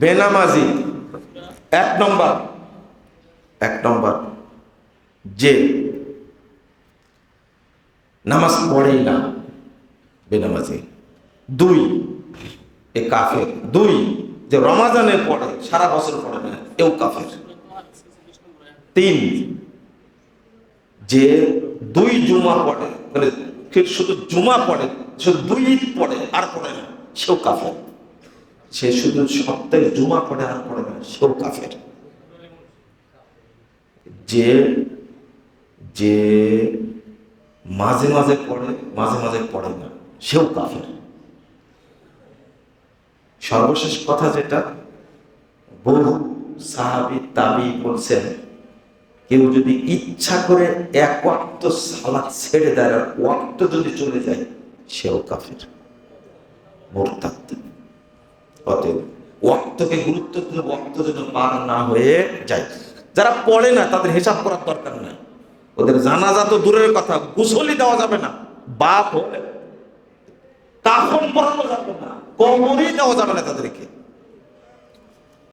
বেনামাজি। এক নম্বর যে নামাজ পড়েই না, বেনামাজি। দুই, এ কাফের। দুই, যে রমাজানে পড়ে সারা বছর পড়ে না, এও কাফের। তিন, যে দুই জুমা পড়ে, মানে শুধু জুমা পড়ে, শুধু দুই ঈদ পড়ে আর পড়ে না, সেও কাফের। সে শুধু সপ্তাহে জুমা পড়ে আর পড়ে না, সেও কাফের। যে যে মাঝে মাঝে পড়ে, মাঝে মাঝে পড়ে না, সেও কাফের। সর্বশেষ কথা যেটা, বহু সাহাবী তাবী বলছেন, কেউ যদি ইচ্ছা করে এক ওয়াক্ত সালাত ছেড়ে দেয় আর ওয়াক্ত যদি চলে যায়, সেও কাফের, মুরতাদ। অতএব ওয়াক্তকে গুরুত্ব দিলে ওয়াক্ত যেন পার না হয়ে যায়। যারা পড়ে না তাদের হিসাব করার দরকার নাই, ওদের জানাজা তো দূরের কথা, গোসলই দেওয়া যাবে না। বাপ হলে কাফন পরানো যাবে না, কবরই দেওয়া যাবে না তাদেরকে।